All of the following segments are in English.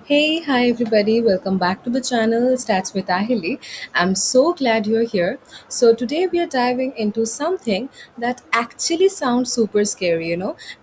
Hey, hi everybody, welcome back to the channel Stats with Ahili. I'm so glad you're here. So, today we are diving into something that actually sounds super scary,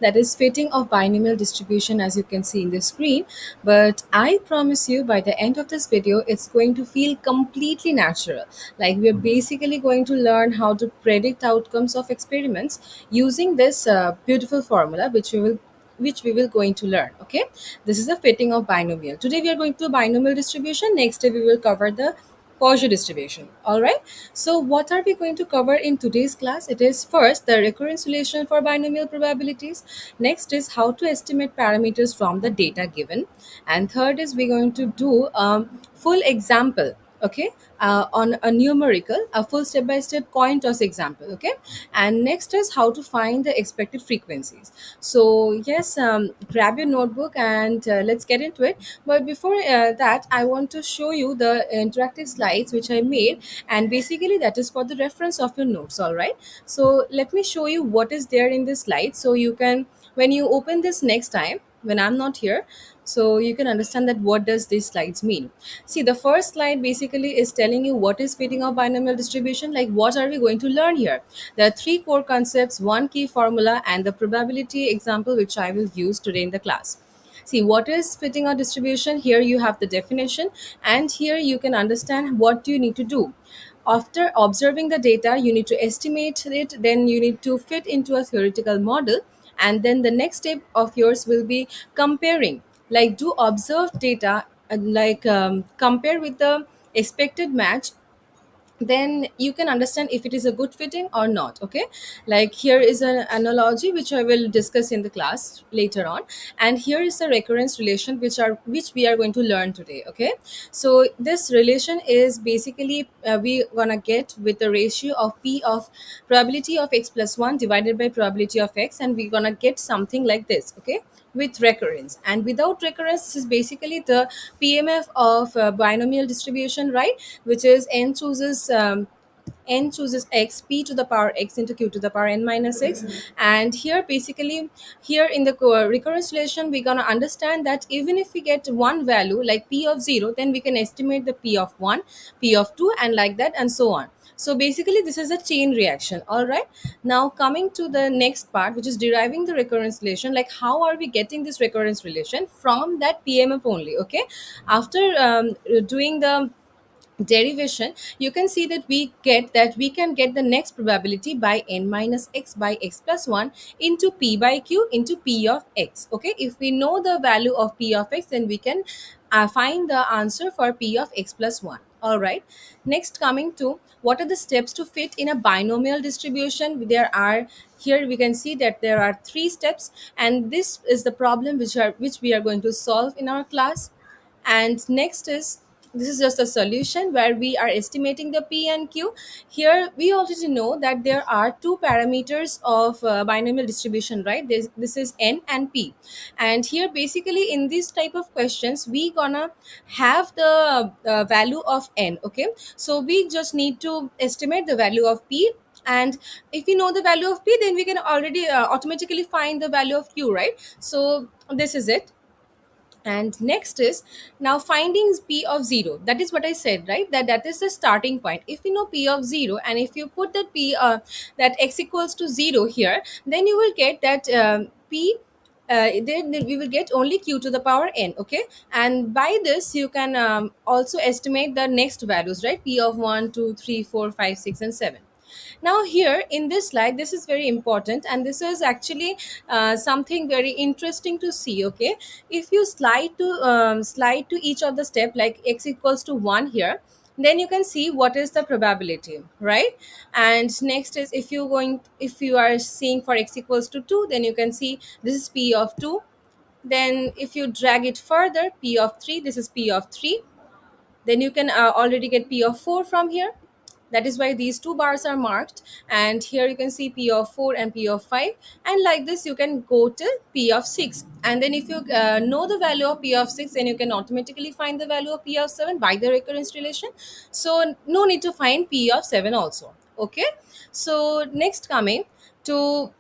that is fitting of binomial distribution as you can see in the screen. But I promise you, by the end of this video, it's going to feel completely natural. Like, we're basically going to learn how to predict outcomes of experiments using this beautiful formula, which we will going to learn. Okay, this is a fitting of binomial. Today we are going to binomial distribution. Next day we will cover the Poisson distribution. All right, so what are we going to cover in today's class? It is first the recurrence relation for binomial probabilities. Next is how to estimate parameters from the data given, and third is we're going to do full example, okay, on a numerical, a full step by step coin toss example. Okay, and next is how to find the expected frequencies. So yes, grab your notebook and let's get into it. But before that, I want to show you the interactive slides which I made, and basically that is for the reference of your notes. All right, so let me show you what is there in this slide, so you can, when you open this next time when I'm not here, so you can understand that what does these slides mean. See, the first slide basically is telling you what is fitting of binomial distribution, like what are we going to learn here. There are three core concepts, one key formula, and the probability example which I will use today in the class. See, what is fitting or distribution? Here you have the definition, and here you can understand what you need to do. After observing the data, you need to estimate it, then you need to fit into a theoretical model, and then the next step of yours will be comparing. Like, do observed data, compare with the expected match, then you can understand if it is a good fitting or not. Okay, like here is an analogy which I will discuss in the class later on, and here is the recurrence relation which we are going to learn today. Okay, so this relation is basically we gonna get with the ratio of p of probability of x plus 1 divided by probability of x, and we're gonna get something like this. Okay, with recurrence, and without recurrence, this is basically the PMF of binomial distribution, right? Which is n chooses x, p to the power x into q to the power n minus x. And here basically, here in the recurrence relation, we're going to understand that even if we get one value like p of 0, then we can estimate the p of 1, p of 2, and like that, and so on. So basically this is a chain reaction. All right, now coming to the next part, which is deriving the recurrence relation. Like, how are we getting this recurrence relation? From that PMF only. Okay, after doing the derivation, you can see that we can get the next probability by n minus x by x plus 1 into p by q into p of x. Okay, if we know the value of p of x, then we can find the answer for p of x plus 1. All right, next, coming to what are the steps to fit in a binomial distribution. There are, here we can see that there are three steps, and this is the problem which we are going to solve in our class. And next is, this is just a solution where we are estimating the p and q. Here we already know that there are two parameters of binomial distribution, right? This is n and p, and here basically in this type of questions we gonna have the value of n. Okay, so we just need to estimate the value of p, and if we know the value of p, then we can already automatically find the value of q, right? So this is it. And next is now findings p of 0. That is what I said, right? That is the starting point. If you know p of 0, and if you put that p that x equals to 0 here, then you will get that p then we will get only q to the power n. Okay, and by this you can also estimate the next values, right? P of 1, 2, 3, 4, 5, 6, and 7. Now here in this slide, this is very important, and this is actually something very interesting to see. Okay, if you slide to each of the step, like x equals to 1 here, then you can see what is the probability, right? And next is, if you are seeing for x equals to 2, then you can see this is p of 2. Then if you drag it further, p of 3, this is p of 3. Then you can already get p of 4 from here. That is why these two bars are marked, and here you can see p of 4 and p of 5, and like this you can go till p of 6. And then if you know the value of p of 6, then you can automatically find the value of p of 7 by the recurrence relation. So no need to find p of 7 also. Okay, so next, coming to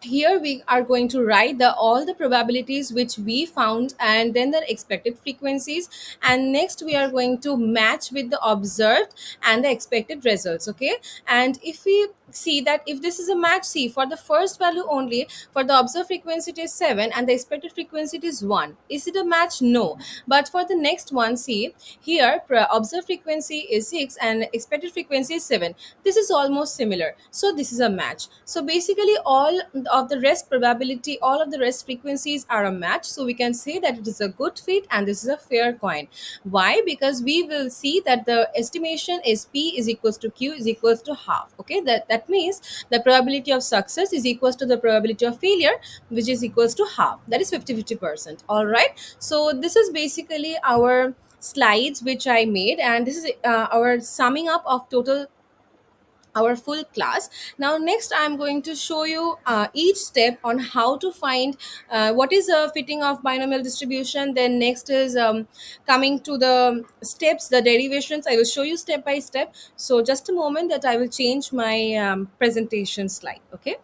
here we are going to write the all the probabilities which we found and then the expected frequencies, and next we are going to match with the observed and the expected results. Okay, and if we see that if this is a match, see for the first value only, for the observed frequency it is 7 and the expected frequency it is 1. Is it a match? No. But for the next one, see here observed frequency is 6 and expected frequency is 7. This is almost similar, so this is a match. So basically all of the rest probability, all of the rest frequencies are a match, so we can say that it is a good fit and this is a fair coin. Why? Because we will see that the estimation is p is equals to q is equals to half. Okay, that means the probability of success is equals to the probability of failure, which is equals to half, that is 50-50%. All right, so this is basically our slides which I made, and this is our summing up of total our full class. Now next I'm going to show you each step on how to find what is a fitting of binomial distribution. Then next is coming to the steps, the derivations. I will show you step by step. So just a moment that I will change my presentation slide. Okay,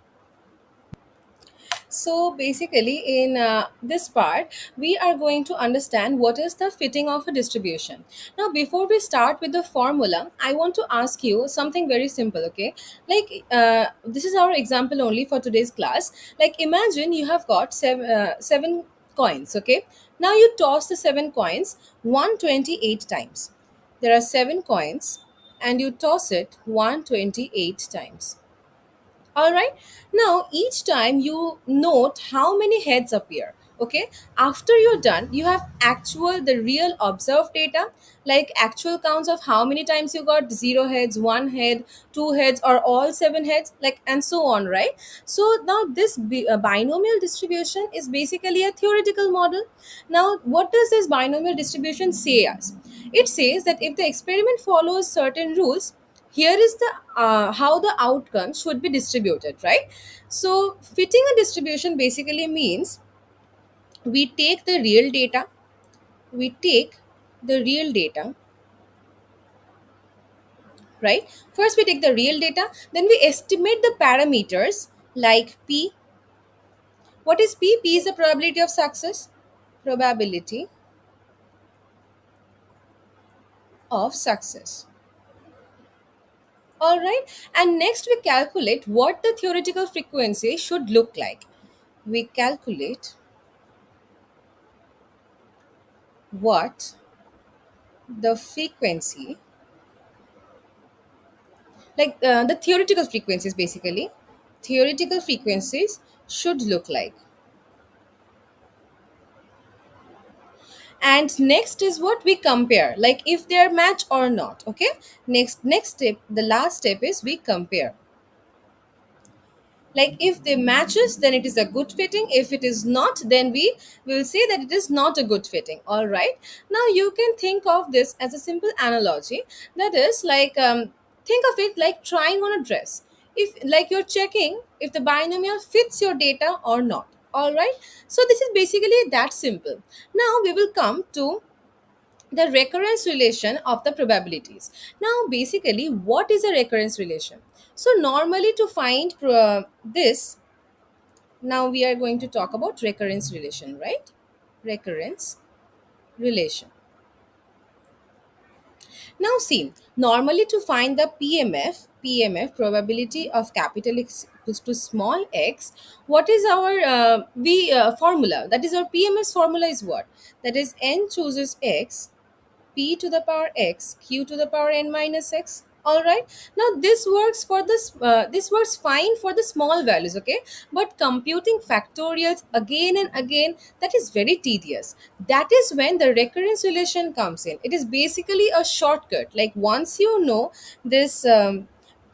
so basically, in this part, we are going to understand what is the fitting of a distribution. Now, before we start with the formula, I want to ask you something very simple. Okay, like this is our example only for today's class. Like imagine you have got seven coins. Okay, now you toss the 7 coins 128 times. There are 7 coins, and you toss it 128 times. All right, now each time you note how many heads appear. Okay, after you're done you have actual the real observed data, like actual counts of how many times you got 0 heads, 1 head, 2 heads, or all 7 heads, like, and so on, right? So now this binomial distribution is basically a theoretical model. Now what does this binomial distribution say us? It says that if the experiment follows certain rules, here is the how the outcome should be distributed, right? So fitting a distribution basically means we take the real data, we take the real data, right? First we take the real data, then we estimate the parameters like p. What is p? P is the probability of success, probability of success. All right, and next we calculate what the theoretical frequency should look like. We calculate what the frequency, like the theoretical frequencies, basically theoretical frequencies should look like. And next is what we compare, like if they are match or not. Okay, next step, the last step is we compare, like if they matches then it is a good fitting, if it is not then we will say that it is not a good fitting. All right, now you can think of this as a simple analogy, that is like think of it like trying on a dress. If like you're checking if the binomial fits your data or not. All right, so this is basically that simple. Now we will come to the recurrence relation of the probabilities. Now, basically, what is a recurrence relation? So, normally to find this, now we are going to talk about recurrence relation, right? Recurrence relation. Now, see, normally to find the PMF probability of capital X equals to small x, what is our formula? That is our PMS formula is what? That is n chooses x, p to the power x, q to the power n minus x. All right, now this works for this this works fine for the small values. Okay, but computing factorials again and again, that is very tedious. That is when the recurrence relation comes in. It is basically a shortcut. Like once you know this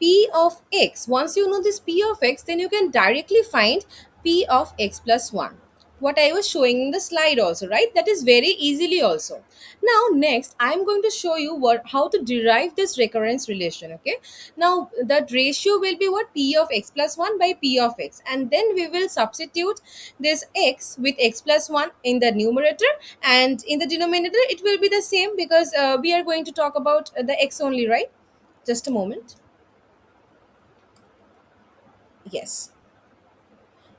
p of x, once you know this p of x, then you can directly find p of x plus 1, what I was showing in the slide also, right? That is very easily also. Now next I'm going to show you what how to derive this recurrence relation. Okay, now that ratio will be what? P of x plus 1 by p of x, and then we will substitute this x with x plus 1 in the numerator, and in the denominator it will be the same because we are going to talk about the x only, right? Just a moment. Yes.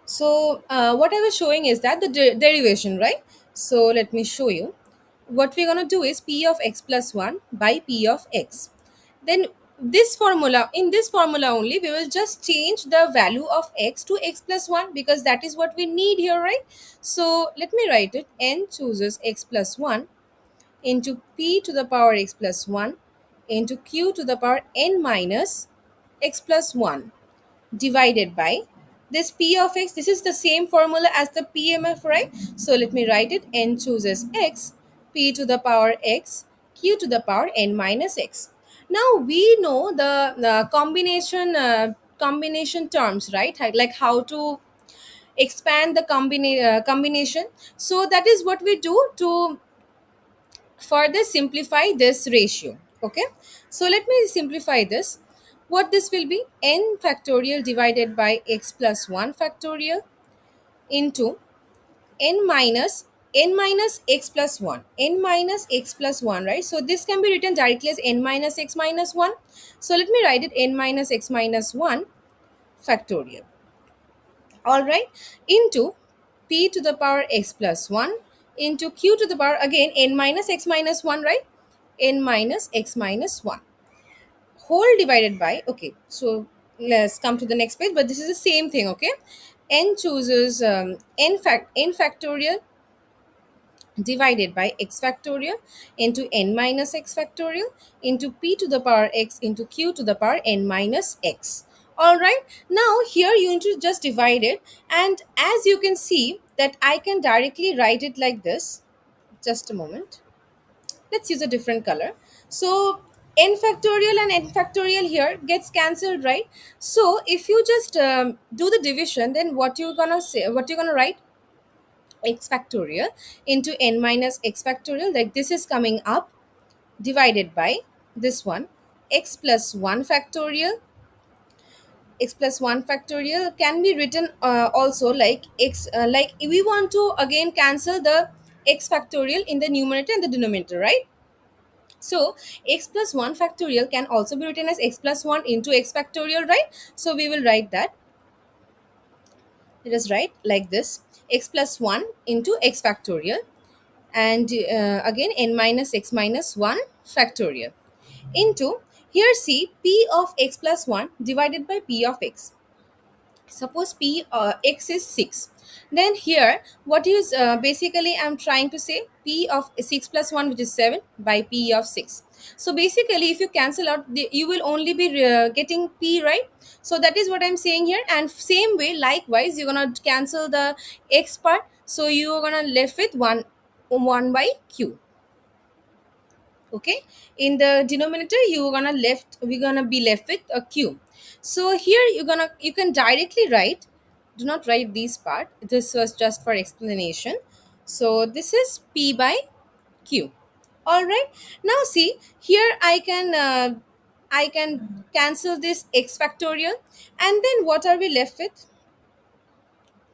So what I was showing is that the derivation, right? So let me show you. What we're going to do is p of x plus 1 by p of x. Then this formula, in this formula only, we will just change the value of x to x plus 1 because that is what we need here, right? So let me write it. N chooses x plus 1 into p to the power x plus 1 into q to the power n minus x plus 1 divided by this p of x. This is the same formula as the PMF, right? So let me write it. N chooses x, p to the power x, q to the power n minus x. Now we know the combination terms, right? Like how to expand the combination. So that is what we do to further simplify this ratio. Okay, so let me simplify this. What this will be: n factorial divided by x plus 1 factorial into n minus x plus 1, n minus x plus 1, right? So this can be written directly as n minus x minus 1. So let me write it: n minus x minus 1 factorial, all right, into p to the power x plus 1 into q to the power, again, n minus x minus 1, right? N minus x minus 1 whole divided by, okay, so let's come to the next page, but this is the same thing. Okay, n chooses n factorial divided by x factorial into n minus x factorial into p to the power x into q to the power n minus x. All right, now here you need to just divide it, and as you can see that I can directly write it like this. Just a moment, let's use a different color. So n factorial and n factorial here gets cancelled, right? So if you just do the division, then what you're gonna say, what you're gonna write: x factorial into n minus x factorial, like this is coming up, divided by this one, x plus 1 factorial. X plus 1 factorial can be written also like x, like we want to again cancel the x factorial in the numerator and the denominator, right? So x plus 1 factorial can also be written as x plus 1 into x factorial, right? So we will write that. Let us write like this: x plus 1 into x factorial and again n minus x minus 1 factorial into, here see, p of x plus 1 divided by p of x. Suppose p x is 6, then here what is basically I'm trying to say, p of 6 plus 1, which is 7, by p of 6. So basically if you cancel out you will only be getting p, right? So that is what I'm saying here, and same way likewise you're gonna cancel the x part, so you're gonna left with 1 by q. Okay, in the denominator we're gonna be left with a q. So here you can directly write, do not write this part, this was just for explanation. So this is p by q. All right, now see here I can cancel this x factorial, and then what are we left with?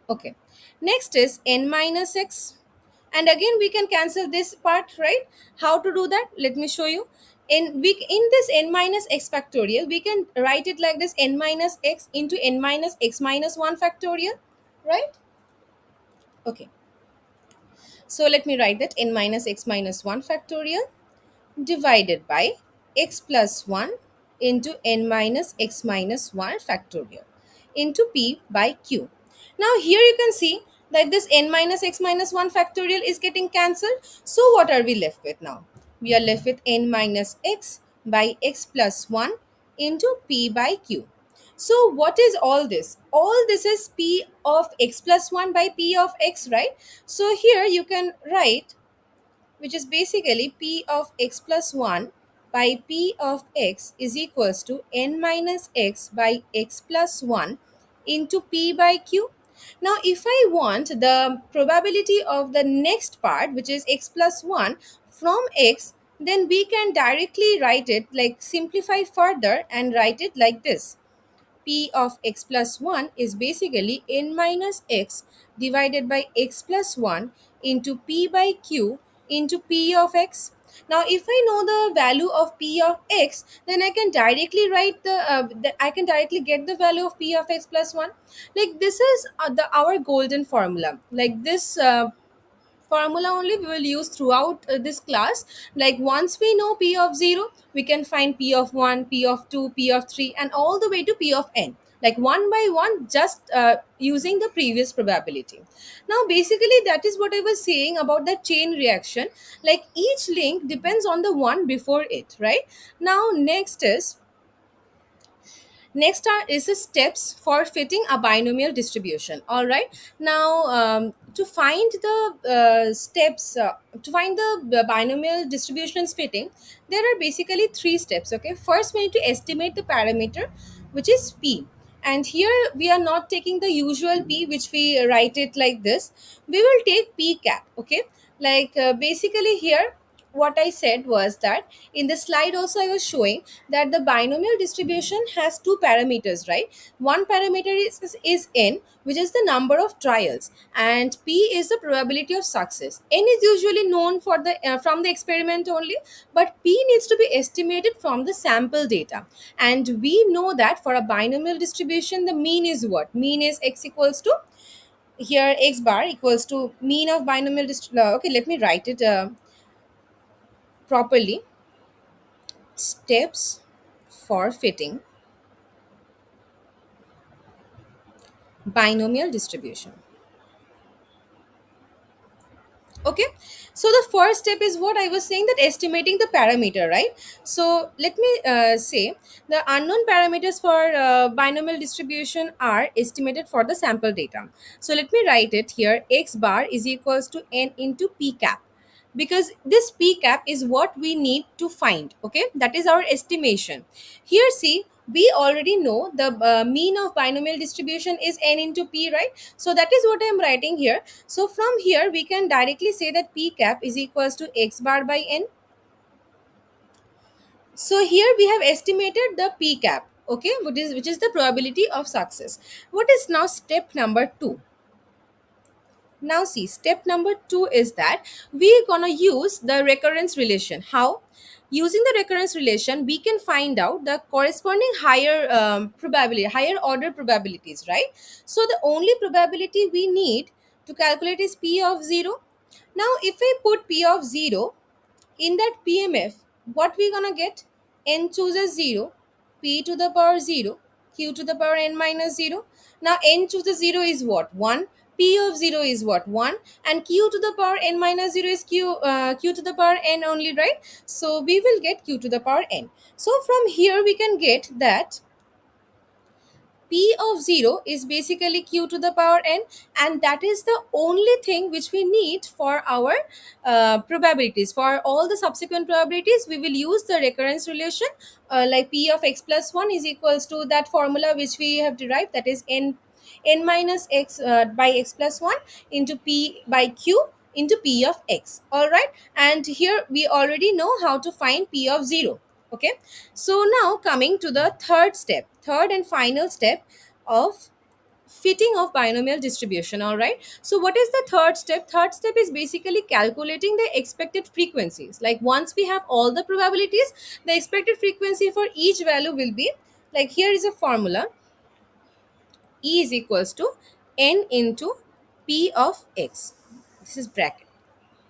Okay, next is n minus x, and again we can cancel this part, right? How to do that? Let me show you. In this n minus x factorial, we can write it like this: n minus x into n minus x minus 1 factorial, right? Okay, so let me write that: n minus x minus 1 factorial divided by x plus 1 into n minus x minus 1 factorial into p by q. Now here you can see that this n minus x minus 1 factorial is getting cancelled. So what are we left with now? We are left with n minus x by x plus 1 into p by q. So what is all this? All this is p of x plus 1 by p of x, right? So here you can write, which is basically p of x plus 1 by p of x is equals to n minus x by x plus 1 into p by q. Now if I want the probability of the next part, which is x plus 1 from x, then we can directly write it, like simplify further and write it like this: p of x plus 1 is basically n minus x divided by x plus 1 into p by q into p of x. Now if I know the value of p of x, then I can directly write I can directly get the value of p of x plus 1. Like this is the our golden formula. Like this formula only we will use throughout this class. Like once we know p of 0, we can find p of 1, p of 2, p of 3, and all the way to p of n, like one by one, just using the previous probability. Now basically that is what I was saying about the chain reaction. Like each link depends on the one before it, right? Now next is the steps for fitting a binomial distribution. All right. Now, to find the to find the binomial distributions fitting, there are basically three steps. Okay. First, we need to estimate the parameter, which is p. And here we are not taking the usual p, which we write it like this. We will take p cap. Okay. Like basically here what I said was that in the slide also I was showing that the binomial distribution has two parameters, right? One parameter is n, which is the number of trials, and p is the probability of success. N is usually known for the from the experiment only, but p needs to be estimated from the sample data. And we know that for a binomial distribution, the mean is what? Mean is x equals to, here x bar equals to mean of binomial okay, let me write it properly. Steps for fitting binomial distribution. Okay, so the first step is what I was saying, that estimating the parameter, right? So let me say the unknown parameters for binomial distribution are estimated for the sample data. So let me write it here. X bar is equals to n into p cap, because this p cap is what we need to find. Okay, that is our estimation. Here see, we already know the mean of binomial distribution is n into p, right? So that is what I am writing here. So from here we can directly say that p cap is equals to x bar by n. So here we have estimated the p cap, okay, which is the probability of success. What is now step number 2? Now see, step number 2 is that we're gonna use the recurrence relation. How? Using the recurrence relation, we can find out the corresponding higher probability, higher order probabilities, right? So the only probability we need to calculate is p of 0. Now if we put p of 0 in that PMF, what we gonna get? N chooses 0, p to the power 0, q to the power n minus 0. Now n chooses 0 is what? 1. P of 0 is what? 1. And q to the power n minus 0 is q to the power n only, right? So we will get q to the power n. So from here we can get that p of 0 is basically q to the power n, and that is the only thing which we need for our probabilities. For all the subsequent probabilities, we will use the recurrence relation, like p of x plus 1 is equals to that formula which we have derived, that is n minus x by x plus 1 into p by q into p of x. All right, and here we already know how to find p of 0. Okay, so now coming to the third and final step of fitting of binomial distribution. All right, so what is the third step? Third step is basically calculating the expected frequencies. Like once we have all the probabilities, the expected frequency for each value will be, like here is a formula. E is equals to n into p of x. This is bracket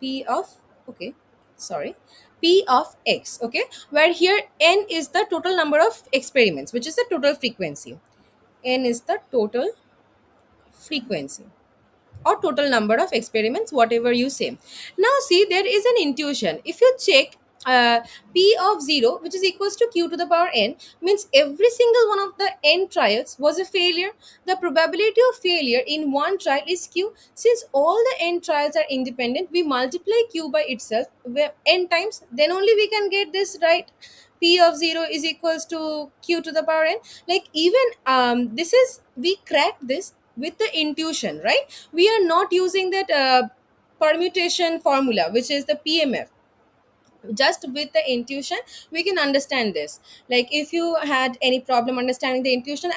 p of, okay, sorry, p of x. Okay, where here n is the total number of experiments, which is the total frequency. N is the total frequency or total number of experiments, whatever you say. Now see, there is an intuition. If you check p of 0, which is equals to q to the power n, means every single one of the n trials was a failure. The probability of failure in one trial is q. Since all the n trials are independent, we multiply q by itself n times, then only we can get this, right? P of 0 is equals to q to the power n. Like even this is, we cracked this with the intuition, right? We are not using that permutation formula, which is the PMF. just with the intuition we can understand this. Like if you had any problem understanding the intuition,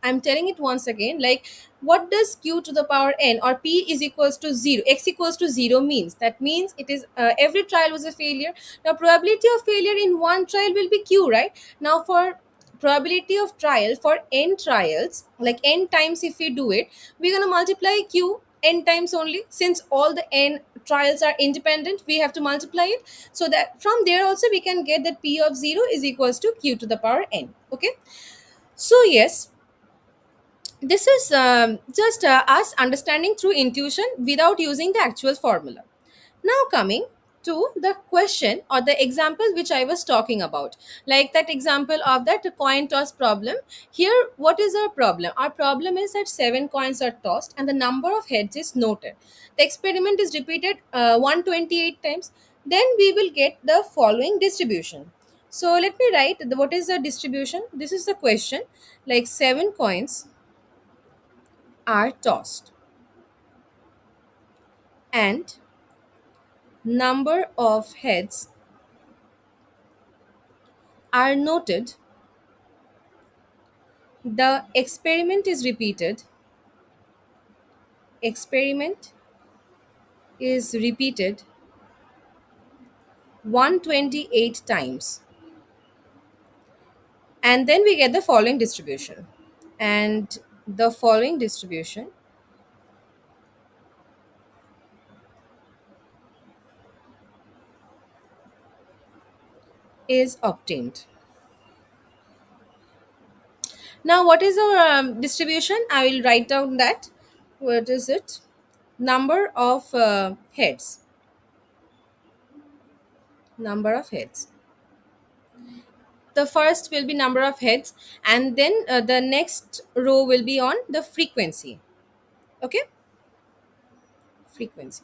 I'm telling it once again. Like, what does q to the power n or p is equals to 0, x equals to 0 means? That means it is every trial was a failure. Now probability of failure in one trial will be q, right? Now for probability of trial for n trials, like n times if we do it, we're going to multiply q n times only. Since all the n trials are independent, we have to multiply it, so that from there also we can get that p of 0 is equals to q to the power n. Okay, so yes, this is just us understanding through intuition without using the actual formula. Now, coming to the question or the example which I was talking about, like that example of that coin toss problem. Here, what is our problem? Our problem is that seven coins are tossed and the number of heads is noted. The experiment is repeated 128 times. Then we will get the following distribution. So, let me write what is the distribution. This is the question, like seven coins are tossed and number of heads are noted. The experiment is repeated. Experiment is repeated 128 times. And then we get the following distribution. And the following distribution is obtained. Now, what is our distribution? I will write down that. What is it? Number of heads. Number of heads. The first will be number of heads, and then the next row will be on the frequency. Okay, frequency.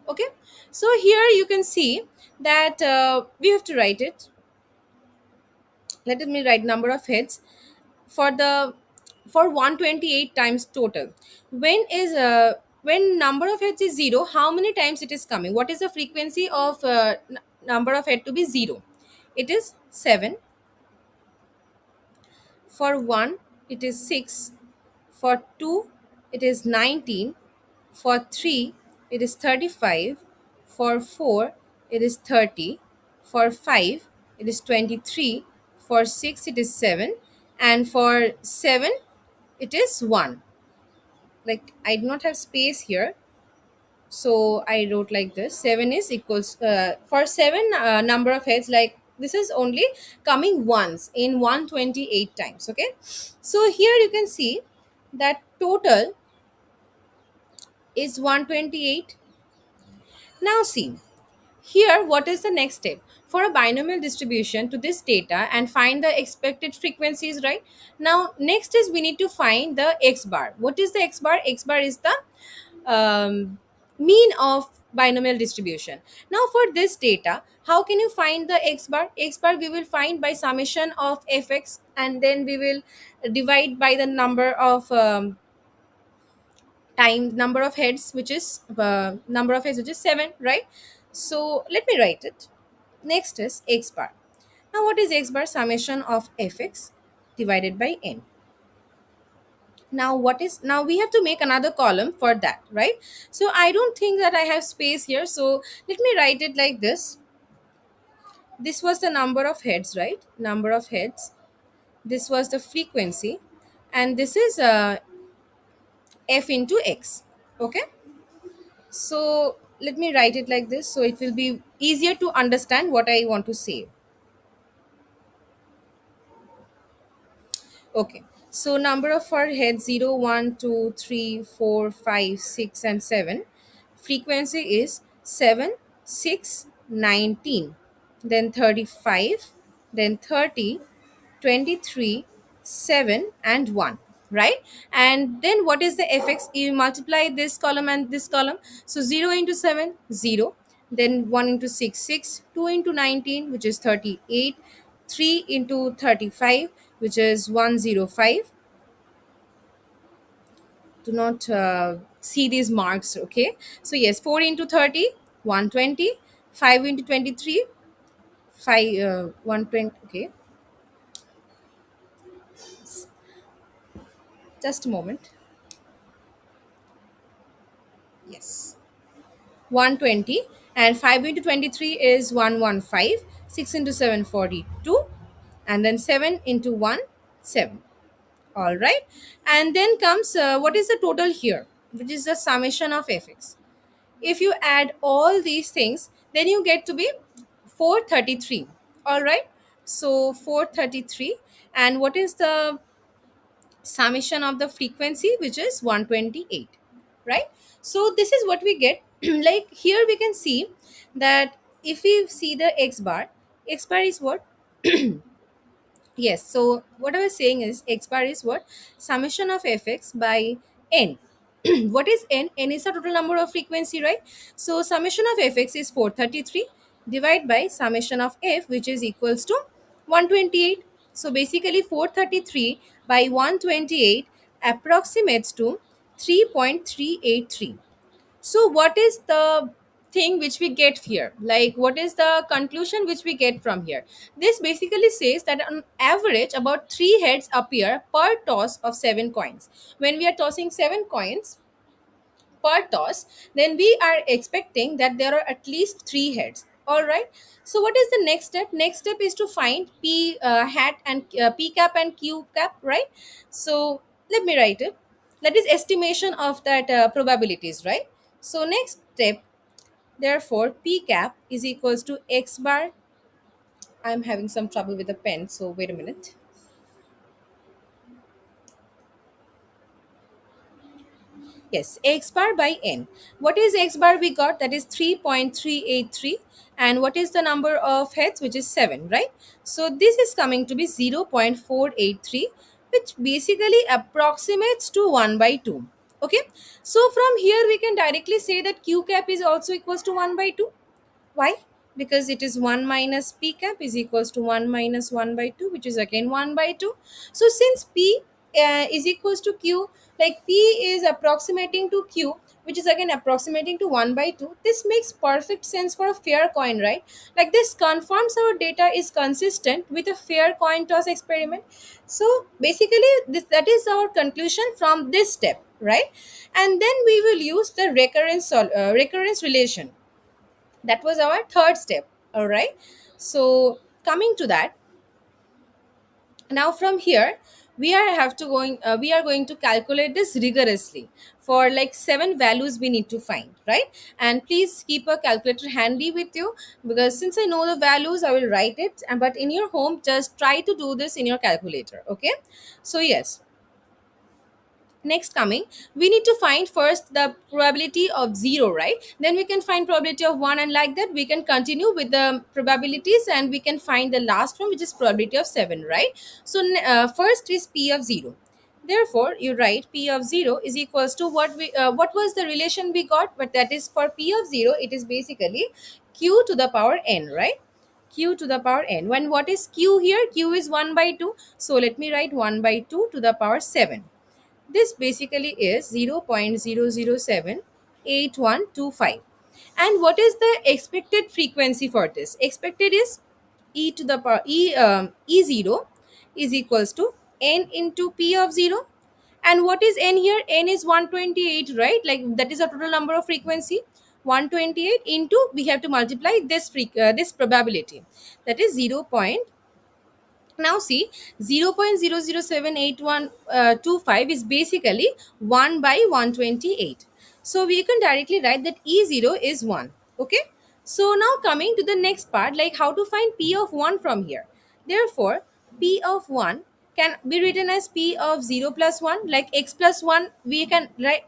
Okay, so here you can see that we have to write it. Let me write number of heads for the for 128 times total. When number of heads is 0, how many times it is coming? What is the frequency of number of head to be 0? It is 7. For 1 it is 6. For 2 it is 19. For 3 it is 35. For 4 it is 30. For 5 it is 23. For 6 it is 7. And for 7 it is 1. Like I do not have space here, so I wrote like this. 7 is equals for 7 number of heads, like this is only coming once in 128 times. Okay, so here you can see that total is 128. Now see, here what is the next step? For a binomial distribution to this data and find the expected frequencies, right? Now next is we need to find the x bar. What is the x bar? X bar is the mean of binomial distribution. Now for this data, how can you find the x bar? X bar we will find by summation of fx, and then we will divide by the number of number of heads, which is number of heads, which is 7, right? So let me write it. Next is x bar. Now what is x bar? Summation of fx divided by n. Now what is, now we have to make another column for that, right? So I don't think that I have space here, so let me write it like this. This was the number of heads, right? Number of heads. This was the frequency, and this is f into x. Okay, so let me write it like this so it will be easier to understand what I want to say. Okay, so number of our heads 0, 1, 2, 3, 4, 5, 6, and 7. Frequency is 7, 6, 19, then 35, then 30, 23, 7, and 1, right? And then what is the fx? You multiply this column and this column. So 0 into 7, 0. Then 1 into 6, 6. 2 into 19, which is 38. 3 into 35, which is 105. do not see these marks. Okay, so yes, 4 into 30, 120. 5 into 23, 5 120. Okay, just a moment. Yes, 120, and 5 into 23 is 115. 6 into 7, 42, and then 7 into 1, 7. All right, and then comes what is the total here, which is the summation of fx. If you add all these things, then you get to be 433. All right, so 433. And what is the summation of the frequency, which is 128, right? So this is what we get. Like here we can see that if we see the x bar is what? Yes, so what I was saying is x bar is what? Summation of fx by n. What is n? N is the total number of frequency, right? So summation of fx is 433 divided by summation of f, which is equals to 128. So basically 433 by 128 approximates to 3.383. So what is the thing which we get here? Like what is the conclusion which we get from here? This basically says that on average about 3 heads appear per toss of 7 coins. When we are tossing 7 coins per toss, then we are expecting that there are at least 3 heads. All right, so what is the next step? Next step is to find p hat and p cap and q cap, right? So let me write it. That is estimation of that probabilities, right? So next step, therefore p cap is equals to x bar. I'm having some trouble with the pen, so wait a minute. Yes, x bar by n. What is x bar we got? That is 3.383. And what is the number of heads? Which is 7, right? So this is coming to be 0.483, which basically approximates to 1 by 2. Okay. So from here we can directly say that q cap is also equals to 1 by 2. Why? Because it is 1 minus p cap is equals to 1 minus 1 by 2, which is again 1 by 2. So since p is equals to q, like p is approximating to q, which is again approximating to 1 by 2, this makes perfect sense for a fair coin, right? Like this confirms our data is consistent with a fair coin toss experiment. So basically that is our conclusion from this step, right? And then we will use the recurrence relation. That was our third step. All right, so coming to that, now from here we are going to calculate this rigorously for like 7 values we need to find, right? And please keep a calculator handy with you, because since I know the values I will write it, but in your home just try to do this in your calculator. Okay, so yes, next coming, we need to find first the probability of 0, right? Then we can find probability of 1, and like that we can continue with the probabilities, and we can find the last one, which is probability of 7, right? So first is p of 0. Therefore you write p of 0 is equals to what was the relation we got, but that is for p of 0 it is basically q to the power n, right? Q to the power n. When what is q here? Q is 1 by 2, so let me write 1 by 2 to the power 7. This basically is 0.0078125. And what is the expected frequency for this? Expected is e to the power e0 is equals to n into p of 0. And what is n here? N is 128, right? Like that is a total number of frequency. 128 into, we have to multiply this probability, that is 0. Now see, 0.0078125 is basically 1 by 128. So we can directly write that E0 is 1. Okay. So now coming to the next part, like how to find P of 1 from here. Therefore, P of 1 can be written as P of 0 plus 1, like x plus 1 we can write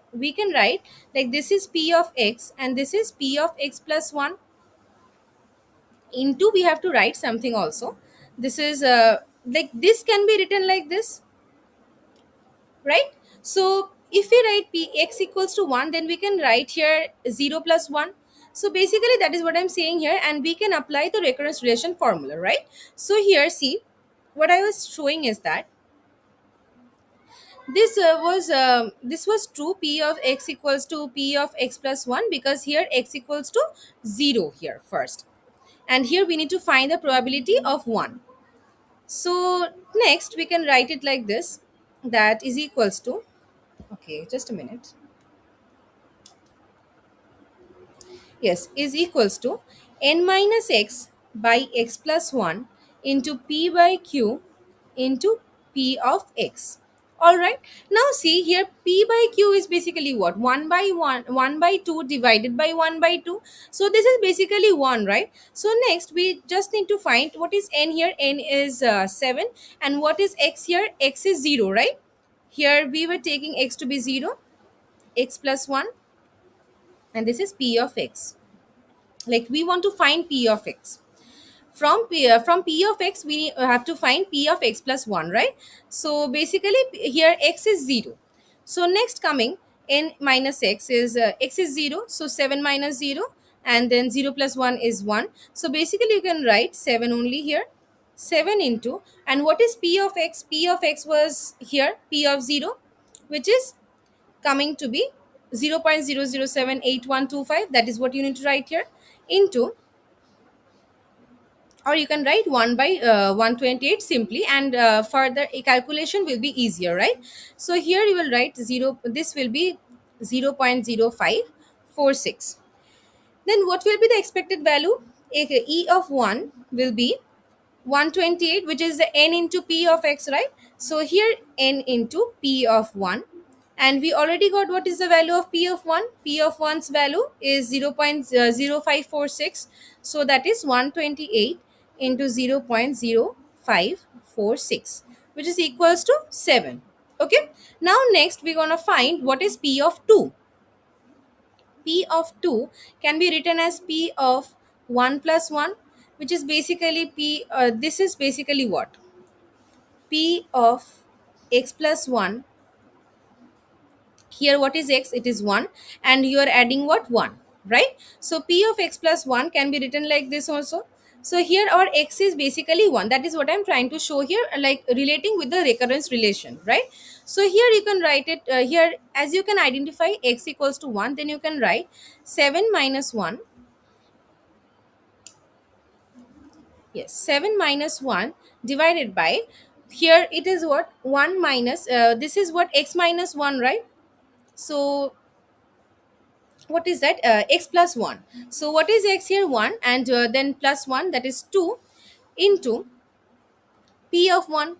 like this is P of x and this is P of x plus 1. Into, we have to write something also. This is like this can be written like this, right? So if we write p x equals to 1, then we can write here 0 plus 1. So basically that is what I'm saying here, and we can apply the recurrence relation formula, right? So here see, what I was showing is that This was true, p of x equals to p of x plus 1, because here x equals to 0 here first, and here we need to find the probability of 1. So next we can write it like this, that is equals to, okay, just a minute. Yes, is equals to n minus x by x plus 1 into p by q into p of x. All right. Now see here, p by q is basically what? 1 by 1, 1 by 2 divided by 1 by 2. So this is basically 1, right? So next we just need to find what is n here. N is 7. And what is x here? X is 0, right? Here we were taking x to be 0, x plus 1, and this is p of x. Like we want to find p of x. From p of x we have to find p of x plus 1, right? So basically here x is 0. So next coming, n minus x is 0, so 7 minus 0, and then 0 plus 1 is 1. So basically you can write 7 only here. 7 into, and what is p of x? P of x was here p of 0, which is coming to be 0.0078125. That is what you need to write here, into, or you can write 1 by 128 simply, and further a calculation will be easier, right? So here you will write 0, this will be 0.0546. Then what will be the expected value? E of 1 will be 128, which is the n into p of x, right? So here n into p of 1, and we already got what is the value of p of 1. P of 1's value is 0.0546, so that is 128 into 0.0546, which is equals to 7. Okay, now next we're gonna find what is p of 2. P of 2 can be written as p of 1 plus 1, which is basically this is basically what? P of x plus 1. Here what is x? It is 1, and you are adding what? 1, right? So p of x plus 1 can be written like this also. So here our x is basically 1. That is what I'm trying to show here, like relating with the recurrence relation, right? So here you can write it here, as you can identify x equals to 1, then you can write 7 minus 1. Yes, 7 minus 1 divided by, here it is what? 1 minus, this is what? X minus 1, right? So what is that? X plus 1. So what is x here? 1, and then plus 1, that is 2, into p of 1,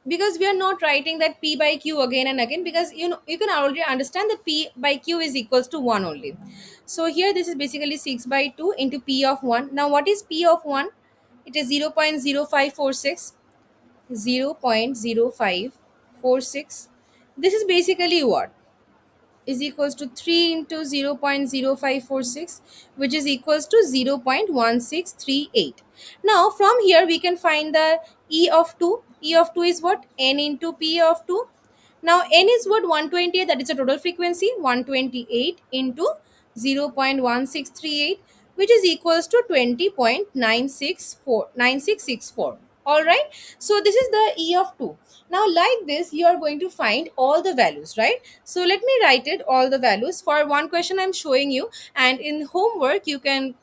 because we are not writing that p by q again and again, because you know you can already understand that p by q is equals to 1 only. So here this is basically 6 by 2 into p of 1. Now what is p of 1? It is 0.0546. 0.0546. This is basically what? Is equals to 3 into 0.0546, which is equals to 0.1638. Now from here we can find the e of 2. E of 2 is what? N into p of 2. Now n is what? 128, that is a total frequency. 128 into 0.1638, which is equals to 20.9664. All right. So this is the e of 2. Now like this you are going to find all the values, right? So let me write it all the values. For one question I'm showing you, and in homework you can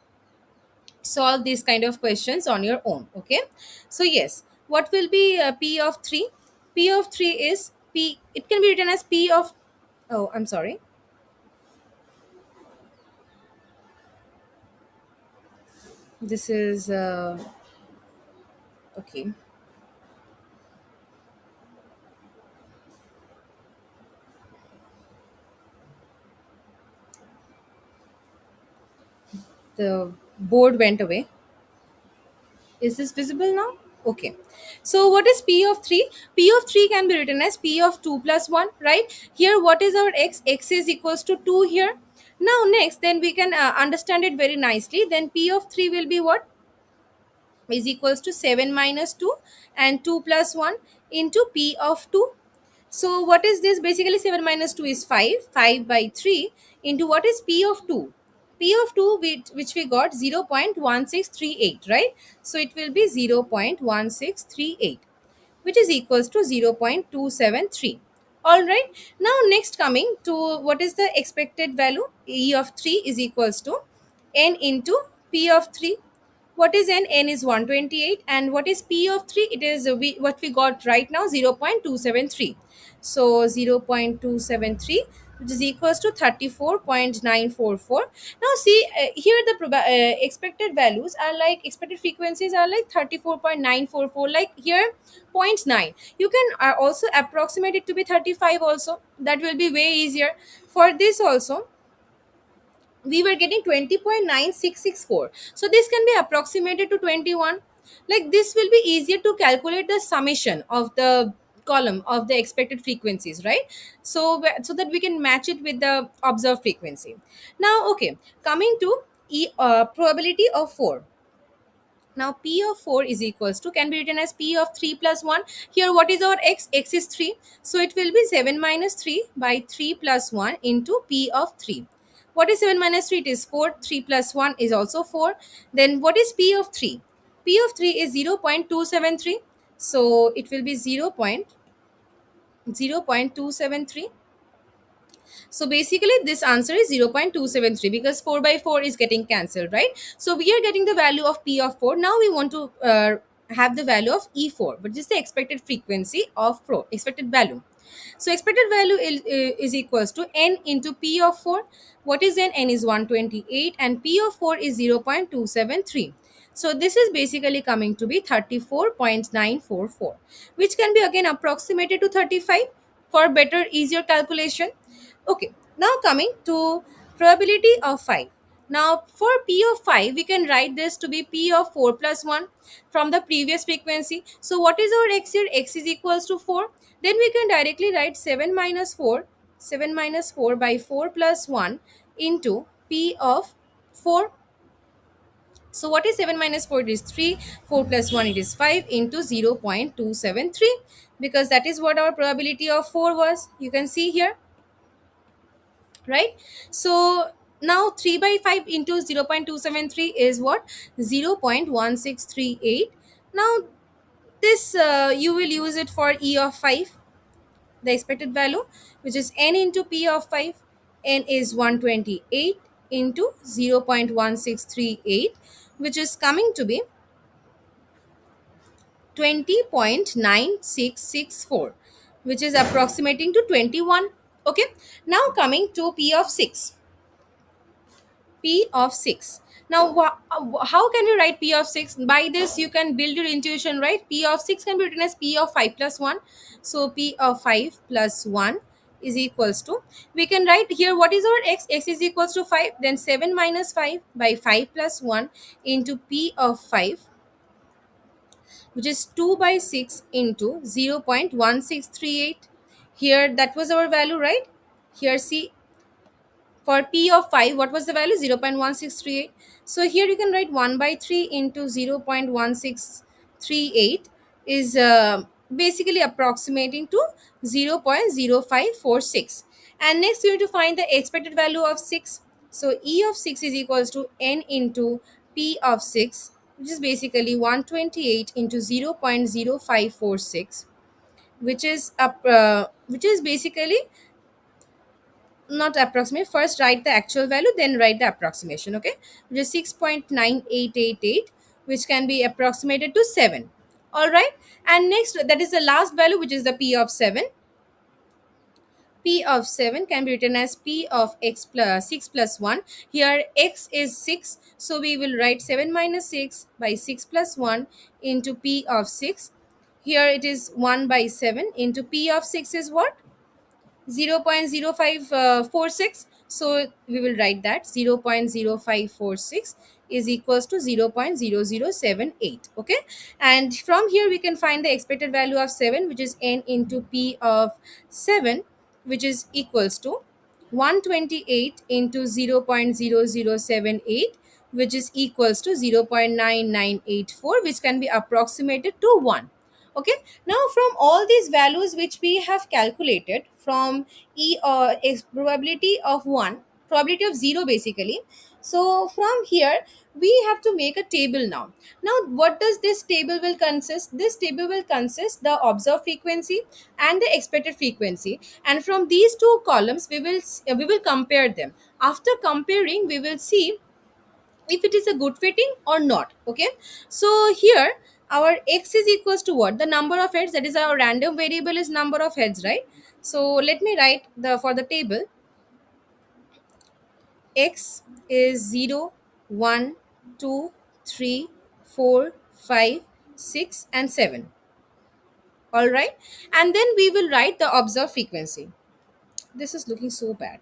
solve these kind of questions on your own. Okay. So yes, what will be p of 3? P of 3 is p, it can be written as p of, oh I'm sorry, this is okay, the board went away. Is this visible now? Okay. So what is p of 3? P of 3 can be written as p of 2 plus 1, right? Here what is our x? X is equals to 2 here. Now next, then we can understand it very nicely. Then p of 3 will be what? Is equals to 7 minus 2, and 2 plus 1 into p of 2. So what is this? Basically 7 minus 2 is 5. 5 by 3 into what is p of 2? P of 2, which we got 0.1638, right? So it will be 0.1638, which is equals to 0.273. All right. Now, next coming to what is the expected value? E of 3 is equals to n into P of 3. What is n? N is 128. And what is P of 3? It is what we got right now, 0.273. So 0.273, which is equals to 34.944. Now see, here the expected values are like, expected frequencies are like 34.944, like here zero point 0.9. You can also approximate it to be 35 also, that will be way easier. For this also we were getting 20.9664, so this can be approximated to 21. Like this will be easier to calculate the summation of the column of the expected frequencies, right? So so that we can match it with the observed frequency. Now, okay, coming to probability of 4. Now P of 4 is equals to, can be written as P of 3 plus 1. Here what is our x? X is 3. So it will be 7 minus 3 by 3 plus 1 into P of 3. What is 7 minus 3? It is 4. 3 plus 1 is also 4. Then what is P of 3? P of 3 is 0.273. So it will be 0.273. So basically, this answer is 0.273 because 4 by 4 is getting cancelled, right? So we are getting the value of P of 4. Now we want to have the value of E4, which is the expected frequency of pro, expected value. So expected value is equals to n into P of 4. What is n? N is 128 and P of 4 is 0.273. So this is basically coming to be 34.944, which can be again approximated to 35 for better, easier calculation. Okay, now coming to probability of 5. Now for P of 5, we can write this to be P of 4 plus 1 from the previous frequency. So what is our x here? X is equals to 4. Then we can directly write 7 minus 4, 7 minus 4 by 4 plus 1 into P of 4. So what is 7 minus 4? It is 3. 4 plus 1, it is 5 into 0.273, because that is what our probability of 4 was. You can see here, right? So now 3 by 5 into 0.273 is what? 0.1638. Now this you will use it for E of 5, the expected value, which is n into P of 5. N is 128 into 0.1638, which is coming to be 20.9664, which is approximating to 21. Okay, now coming to P of 6. P of 6. Now, how can you write P of 6? By this, you can build your intuition, right? P of 6 can be written as P of 5 plus 1. So, P of 5 plus 1 is equals to, we can write here what is our x? X is equals to 5. Then 7 minus 5 by 5 plus 1 into P of 5, which is 2 by 6 into 0.1638. Here, that was our value, right? Here, see, for P of 5, what was the value? 0.1638. So here you can write 1 by 3 into 0.1638 is basically approximating to 0.0546. And next you need to find the expected value of 6. So E of 6 is equals to n into P of 6, which is basically 128 into 0.0546, which is which is basically, not approximate, first write the actual value, then write the approximation. Okay, which is 6.9888, which can be approximated to 7. All right, and next, that is the last value, which is the P of 7. P of 7 can be written as P of x plus 6 plus 1. Here x is 6, so we will write 7 minus 6 by 6 plus 1 into P of 6. Here it is 1 by 7 into P of 6 is what? 0.0546. So we will write that 0.0546 is equals to 0.0078. Okay, and from here we can find the expected value of 7, which is n into P of 7, which is equals to 128 into 0.0078, which is equals to 0.9984, which can be approximated to 1. Okay, now from all these values which we have calculated from E or probability of 1, probability of 0 basically. So from here we have to make a table now. Now what does this table will consist? This table will consist the observed frequency and the expected frequency, and from these two columns we will compare them. After comparing we will see if it is a good fitting or not. Okay, so here our x is equals to what? The number of heads, that is our random variable is number of heads, right? So let me write the for the table. X is 0, 1, 2, 3, 4, 5, 6, and 7. All right, and then we will write the observed frequency. This is looking so bad.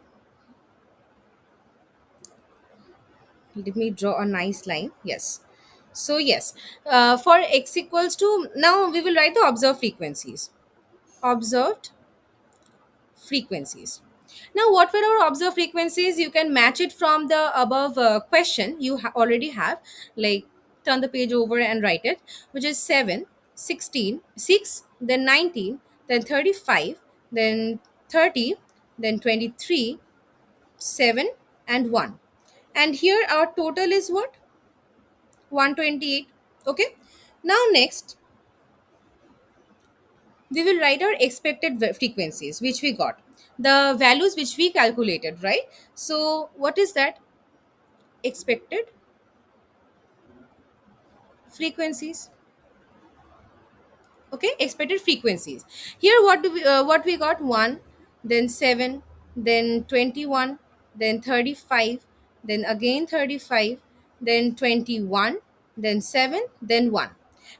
Let me draw a nice line. Yes, so yes, for x equals to, now we will write the observed frequencies. Observed frequencies. Now what were our observed frequencies? You can match it from the above question you already have, like turn the page over and write it, which is 7, 16, 6, then 19, then 35, then 30, then 23, 7, and 1. And here our total is what? 128. Okay, now next we will write our expected frequencies which we got, the values which we calculated, right? So what is that? Expected frequencies. Okay, expected frequencies. Here what we got? 1, then 7, then 21, then 35, then again 35, then 21, then 7, then 1.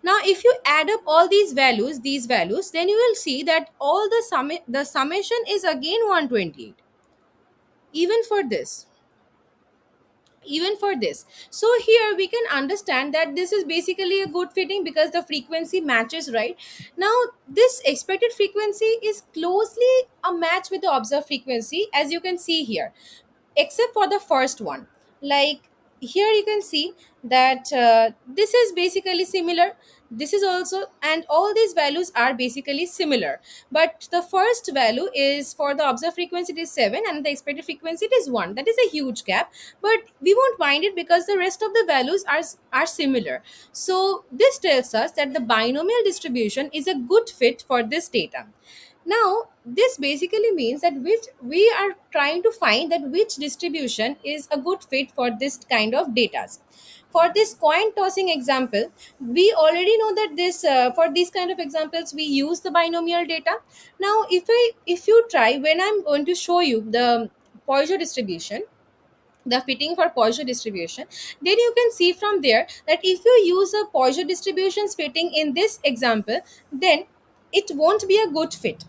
Now if you add up all these values, then you will see that all the summation is again 128, even for this, even for this. So here we can understand that this is basically a good fitting because the frequency matches, right? Now this expected frequency is closely a match with the observed frequency, as you can see here, except for the first one. Like here you can see that this is basically similar, this is also, and all these values are basically similar, but the first value is for the observed frequency it is 7 and the expected frequency it is 1. That is a huge gap, but we won't mind it because the rest of the values are similar. So this tells us that the binomial distribution is a good fit for this data. Now this basically means that which we are trying to find that which distribution is a good fit for this kind of data. For this coin tossing example, we already know that this for these kind of examples we use the binomial data. Now if you try, when I'm going to show you the Poisson distribution, the fitting for Poisson distribution, then you can see from there that if you use a Poisson distributions fitting in this example, then it won't be a good fit.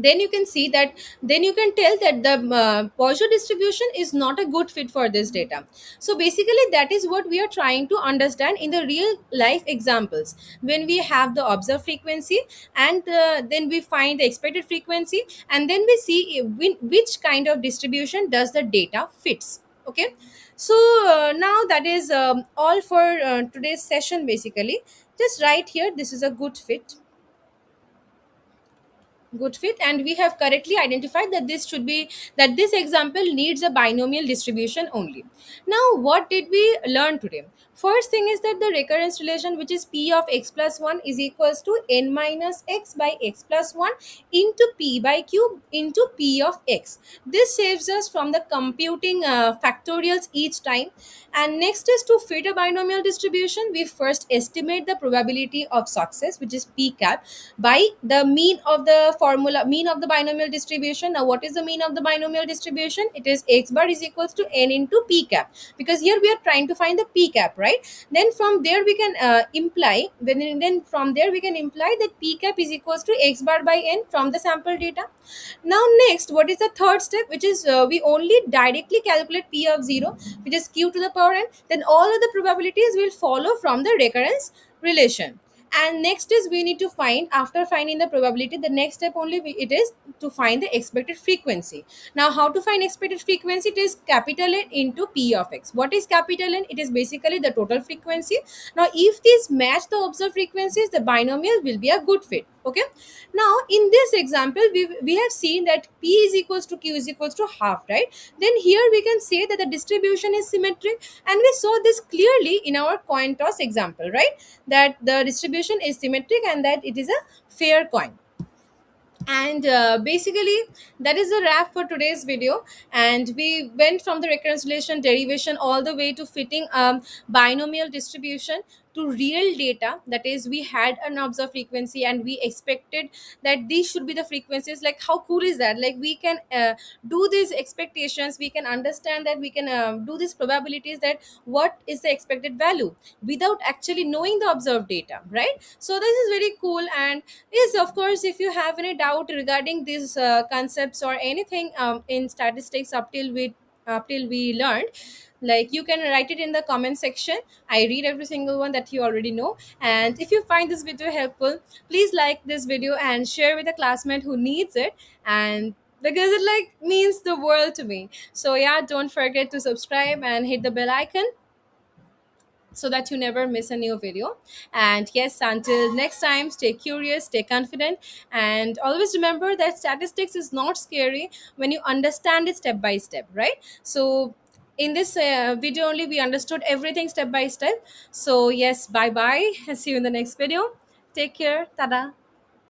Then you can see that, then you can tell that the Poisson distribution is not a good fit for this data. So basically that is what we are trying to understand in the real life examples, when we have the observed frequency and then we find the expected frequency, and then we see which kind of distribution does the data fits. Okay, so now that is all for today's session. Basically just write here, this is a good fit, and we have correctly identified that this should be, that this example needs a binomial distribution only. Now what did we learn today? First thing is that the recurrence relation, which is p of x plus 1 is equals to n minus x by x plus 1 into p by q into p of x. This saves us from the computing factorials each time. And next is, to fit a binomial distribution, we first estimate the probability of success, which is p cap, by the mean of the formula, mean of the binomial distribution. Now what is the mean of the binomial distribution? It is x bar is equals to n into p cap, because here we are trying to find the p cap, right? Then from there we can imply, then from there we can imply that p cap is equals to x bar by n from the sample data. Now next, what is the third step, which is we only directly calculate p of 0, which is q to the power n, then all of the probabilities will follow from the recurrence relation. And next is, we need to find, after finding the probability, the next step only it is to find the expected frequency. Now how to find expected frequency? It is capital N into p of x. What is capital N? It is basically the total frequency. Now if these match the observed frequencies, the binomial will be a good fit. Okay, now in this example we have seen that p is equals to q is equals to half, right? Then here we can say that the distribution is symmetric, and we saw this clearly in our coin toss example, right? That the distribution is symmetric and that it is a fair coin. And basically that is a wrap for today's video, and we went from the reconciliation derivation all the way to fitting binomial distribution to real data. That is, we had an observed frequency and we expected that these should be the frequencies. Like, how cool is that? Like, we can do these expectations, we can understand that, we can do these probabilities, that what is the expected value without actually knowing the observed data, right? So this is very cool. And yes, of course, if you have any doubt regarding these concepts or anything in statistics up till we learned, like, you can write it in the comment section. I read every single one that you already know. And if you find this video helpful, please like this video and share with a classmate who needs it. And because it like means the world to me. So yeah, don't forget to subscribe and hit the bell icon so that you never miss a new video. And yes, until next time, stay curious, stay confident, and always remember that statistics is not scary when you understand it step by step, right? So in this video only we understood everything step by step. So yes, bye bye, see you in the next video. Take care, tada.